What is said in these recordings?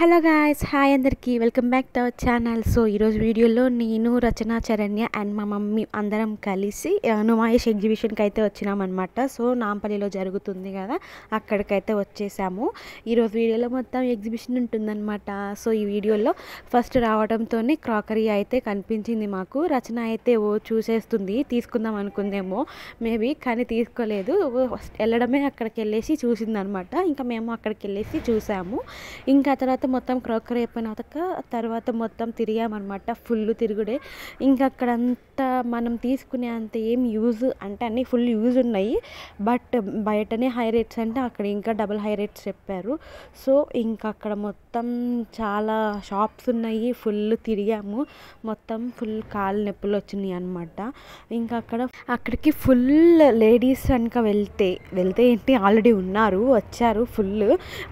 Hello guys, hi అందరికీ, welcome back to our channel. So ఈరోజు వీడియోలో నేను, రచన, చరణ్య అండ్ మా మమ్మీ అందరం కలిసి నుమాయిష్ ఎగ్జిబిషన్కి అయితే వచ్చినామన్నమాట. సో నాంపల్లిలో జరుగుతుంది కదా, అక్కడికైతే వచ్చేసాము. ఈరోజు వీడియోలో మొత్తం ఎగ్జిబిషన్ ఉంటుందన్నమాట. సో ఈ వీడియోలో ఫస్ట్ రావడంతోనే క్రాకరీ అయితే కనిపించింది మాకు. రచన అయితే చూసేస్తుంది, తీసుకుందాం అనుకుందేమో మేబీ, కానీ తీసుకోలేదు. వెళ్ళడమే అక్కడికి వెళ్ళేసి చూసిందనమాట. ఇంకా మేము అక్కడికి వెళ్ళేసి చూసాము. ఇంకా తర్వాత మొత్తం క్రాకరీ అయిపోయిన తర్వాత మొత్తం తిరిగామన్నమాట. ఫుల్ తిరుగుడే. ఇంకా అక్కడంతా మనం తీసుకునే అంత ఏం యూజ్ అంటే అన్నీ ఫుల్ యూజ్ ఉన్నాయి, బట్ బయటనే హై రేట్స్ అంటే అక్కడ ఇంకా డబుల్ హై రేట్స్ చెప్పారు. సో ఇంకా అక్కడ మొత్తం చాలా షాప్స్ ఉన్నాయి. ఫుల్ తిరిగాము, మొత్తం ఫుల్ కాళ్ళు నొప్పులు వచ్చినాయి అనమాట. ఇంకా అక్కడికి ఫుల్ లేడీస్ కనుక వెళ్తే ఏంటి, ఆల్రెడీ ఉన్నారు, వచ్చారు ఫుల్.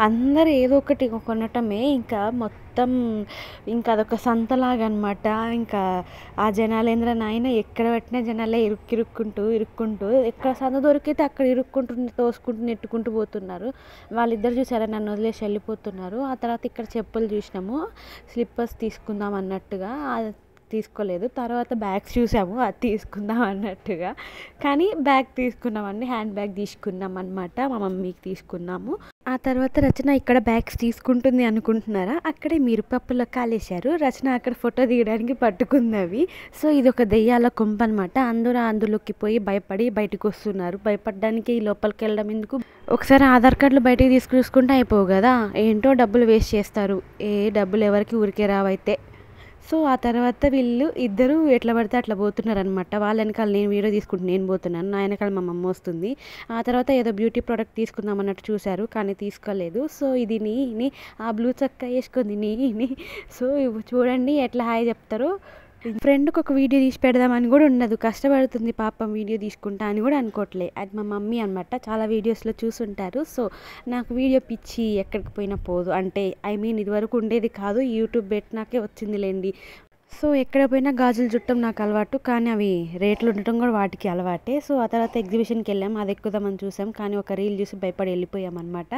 అందరూ ఏదో ఒకటి కొనటమే. ఇంకా మొత్తం ఇంకా అదొక సంతలాగా అనమాట. ఇంకా ఆ జనాలేంద్ర నాయన, ఎక్కడ పెట్టినా జనాలే ఇరుక్కుంటూ ఎక్కడ సంత దొరికితే అక్కడ ఇరుక్కుంటూ తోసుకుంటూ నెట్టుకుంటూ పోతున్నారు. వాళ్ళిద్దరు చూసారా, నన్ను వదిలేసి వెళ్ళిపోతున్నారు. ఆ తర్వాత ఇక్కడ చెప్పులు చూసినాము, స్లిప్పర్స్ తీసుకుందాం అన్నట్టుగా, తీసుకోలేదు. తర్వాత బ్యాగ్స్ చూసాము, అది తీసుకుందాం అన్నట్టుగా, కానీ బ్యాగ్ తీసుకున్నామండి, హ్యాండ్ బ్యాగ్ తీసుకున్నాం అనమాట. మా మమ్మీకి తీసుకున్నాము. ఆ తర్వాత రచన ఇక్కడ బ్యాగ్స్ తీసుకుంటుంది అనుకుంటున్నారా, అక్కడే మిరపప్పులో కాలేశారు. రచన అక్కడ ఫోటో తీయడానికి పట్టుకుందవి. సో ఇది ఒక దెయ్యాల కొంప అనమాట. అందులోకి పోయి భయపడి బయటకు వస్తున్నారు. భయపడడానికి లోపలికి వెళ్ళడం ఎందుకు, ఒకసారి ఆధార్ కార్డులు బయటకు తీసుకుంటే అయిపోవు కదా, ఏంటో డబ్బులు వేస్ట్ చేస్తారు. డబ్బులు ఎవరికి ఊరికే రావైతే. సో ఆ తర్వాత వీళ్ళు ఇద్దరు ఎట్లా పడితే అట్లా పోతున్నారు అనమాట. వాళ్ళ వెనకాల నేను వీడియో తీసుకుంటూ నేను పోతున్నాను, నా వెనకాల మా మమ్మ వస్తుంది. ఆ తర్వాత ఏదో బ్యూటీ ప్రోడక్ట్ తీసుకుందాం అన్నట్టు చూశారు, కానీ తీసుకోలేదు. సో ఇది నీ ఆ బ్లూ చక్క వేసుకుంది నీ. సో చూడండి ఎట్లా హాయ్ చెప్తారు. ఫ్రెండ్కి ఒక వీడియో తీసి పెడదామని కూడా ఉండదు, కష్టపడుతుంది పాపం వీడియో తీసుకుంటా అని కూడా అనుకోవట్లే. అది మా మమ్మీ అనమాట, చాలా వీడియోస్లో చూసుంటారు. సో నాకు వీడియో పిచ్చి, ఎక్కడికి పోయినా పోదు అంటే, ఇదివరకు ఉండేది కాదు, యూట్యూబ్ పెట్టినాకే వచ్చిందిలేండి. సో ఎక్కడ పోయినా గాజులు చుట్టం నాకు అలవాటు, కానీ అవి రేట్లు ఉండటం కూడా వాటికి అలవాటే. సో ఆ తర్వాత ఎగ్జిబిషన్కి వెళ్ళాం, అది ఎక్కుదామని చూసాం, కానీ ఒక రీల్ చూసి భయపడి వెళ్ళిపోయామన్నమాట.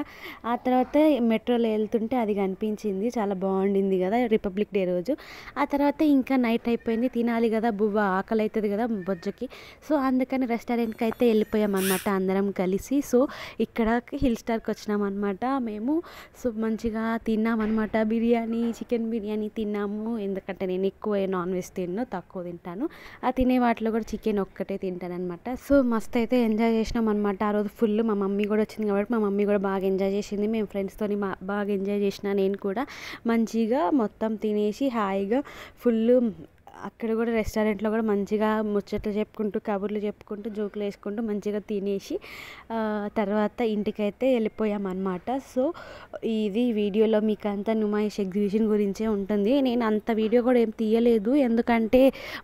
ఆ తర్వాత మెట్రోలో వెళ్తుంటే అది కనిపించింది, చాలా బాగుండింది కదా రిపబ్లిక్ డే రోజు. ఆ తర్వాత ఇంకా నైట్ అయిపోయింది, తినాలి కదా, బువ్వ ఆకలి అవుతుంది కదా బొజ్జకి. సో అందుకని రెస్టారెంట్కి అయితే వెళ్ళిపోయామన్నమాట అందరం కలిసి. సో ఇక్కడ హిల్ స్టార్కి వచ్చినామన్నమాట మేము. సో మంచిగా తిన్నామన్నమాట, బిర్యానీ, చికెన్ బిర్యానీ తిన్నాము. ఎందుకంటే నేను ఎక్కువ నాన్ వెజ్ తిన్ను, తక్కువ తింటాను. ఆ తినే వాటిలో కూడా చికెన్ ఒక్కటే తింటాను అనమాట. సో మస్తు అయితే ఎంజాయ్ చేసినాం అనమాట ఆ రోజు ఫుల్. మా మమ్మీ కూడా వచ్చింది కాబట్టి మా మమ్మీ కూడా బాగా ఎంజాయ్ చేసింది. మేము ఫ్రెండ్స్తో బాగా ఎంజాయ్ చేసిన, నేను కూడా మంచిగా మొత్తం తినేసి హాయిగా ఫుల్. అక్కడ కూడా రెస్టారెంట్లో కూడా మంచిగా ముచ్చట్లు చెప్పుకుంటూ, కబుర్లు చెప్పుకుంటూ, జోకులు వేసుకుంటూ మంచిగా తినేసి తర్వాత ఇంటికైతే వెళ్ళిపోయామన్నమాట. సో ఇది వీడియోలో మీకు అంతా నుమాయిష్ ఎగ్జిబిషన్ గురించే ఉంటుంది. నేను అంత వీడియో కూడా ఏం తీయలేదు, ఎందుకంటే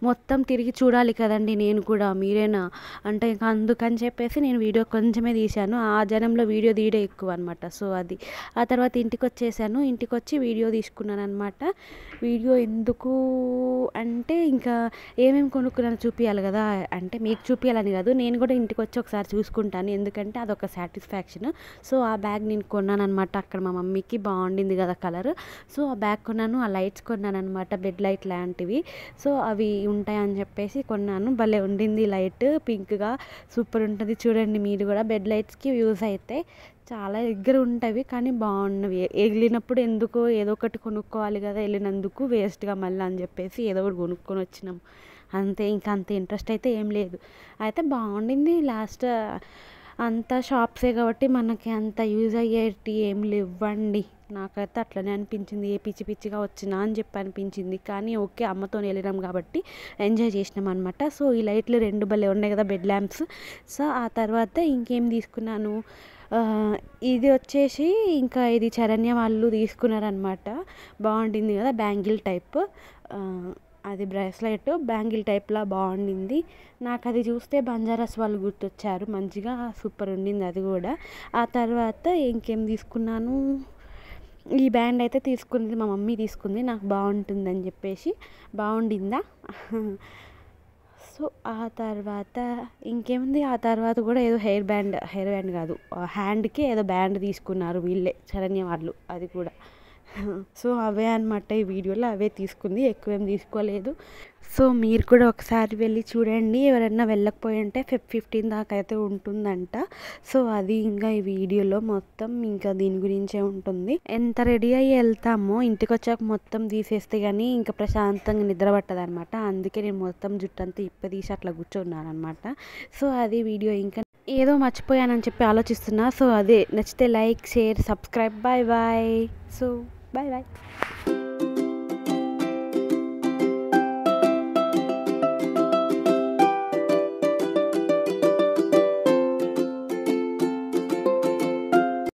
మొత్తం తిరిగి చూడాలి కదండి నేను కూడా, మీరేనా అంటే ఇంకా అందుకని చెప్పేసి నేను వీడియో కొంచెమే తీశాను. ఆ జనంలో వీడియో తీయడే ఎక్కువ అనమాట. సో అది. ఆ తర్వాత ఇంటికి వచ్చేసాను, ఇంటికి వచ్చి వీడియో తీసుకున్నాను అనమాట. వీడియో ఎందుకు అంటే ఇంకా ఏమేమి కొనుక్కున్నాను చూపించాలి కదా, అంటే మీకు చూపించాలని కాదు, నేను కూడా ఇంటికి వచ్చి ఒకసారి చూసుకుంటాను, ఎందుకంటే అదొక సాటిస్ఫాక్షన్. సో ఆ బ్యాగ్ నేను కొన్నాను అనమాట, అక్కడ మా మమ్మీకి బాగుండింది కదా కలర్. సో ఆ బ్యాగ్ కొన్నాను, ఆ లైట్స్ కొన్నాను అనమాట, బెడ్ లైట్ లాంటివి. సో అవి ఉంటాయని చెప్పేసి కొన్నాను. భలే ఉండింది లైట్, పింక్గా సూపర్ ఉంటుంది. చూడండి మీరు కూడా, బెడ్ లైట్స్కి యూజ్ అయితే చాలా దగ్గర ఉంటాయి, కానీ బాగున్నవి. వెళ్ళినప్పుడు ఎందుకో ఏదో ఒకటి కొనుక్కోవాలి కదా, వెళ్ళినందుకు వేస్ట్గా మళ్ళీ అని చెప్పేసి ఏదో ఒకటి కొనుక్కొని వచ్చినాం అంతే. ఇంకా అంత ఇంట్రెస్ట్ అయితే ఏం లేదు, అయితే బాగుండింది. లాస్ట్ అంతా షాప్సే కాబట్టి మనకి అంత యూజ్ అయ్యేటి ఏం లేవండి. నాకైతే అట్లనే అనిపించింది, ఏ పిచ్చి పిచ్చిగా వచ్చినా అని చెప్పి అనిపించింది. కానీ ఓకే, అమ్మతో వెళ్ళినాం కాబట్టి ఎంజాయ్ చేసినాం అనమాట. సో ఈ లైట్లు రెండు భలే ఉన్నాయి కదా, బెడ్ ల్యాంప్స్. సో ఆ తర్వాత ఇంకేం తీసుకున్నాను, ఇది వచ్చేసి ఇంకా ఇది చరణ్య వాళ్ళు తీసుకున్నారనమాట. బాగుండింది కదా, బ్యాంగిల్ టైప్, అది బ్రేస్లెట్ బ్యాంగిల్ టైప్లా బాగుండింది. నాకు అది చూస్తే బంజారాస్ వాళ్ళు గుర్తొచ్చారు, మంచిగా సూపర్ ఉండింది అది కూడా. ఆ తర్వాత ఇంకేం తీసుకున్నాను, ఈ బ్యాండ్ అయితే తీసుకుంది మా మమ్మీ, తీసుకుంది నాకు బాగుంటుందని చెప్పేసి. బాగుండిందా. సో ఆ తర్వాత ఇంకేముంది, ఆ తర్వాత కూడా ఏదో హెయిర్ బ్యాండ్ కాదు, హ్యాండ్కి ఏదో బ్యాండ్ తీసుకున్నారు వీళ్ళే, చరణ్య వాళ్ళు. అది కూడా సో అవే అనమాట ఈ వీడియోలో అవే తీసుకుంది, ఎక్కువేం తీసుకోలేదు. సో మీరు కూడా ఒకసారి వెళ్ళి చూడండి, ఎవరైనా వెళ్ళకపోయి ఉంటే 15 దాకా అయితే ఉంటుందంట. సో అది ఇంకా ఈ వీడియోలో మొత్తం ఇంకా దీని గురించే ఉంటుంది. ఎంత రెడీ అయ్యి వెళ్తామో ఇంటికి వచ్చాక మొత్తం తీసేస్తే కానీ ఇంకా ప్రశాంతంగా నిద్ర పట్టదు అనమాట. అందుకే నేను మొత్తం జుట్టంతా ఇప్పదీసి అట్లా కూర్చున్నాను అనమాట. సో అది వీడియో. ఇంకా ఏదో మర్చిపోయానని చెప్పి ఆలోచిస్తున్నా. సో అదే, నచ్చితే like, share, subscribe. Bye bye. So bye bye.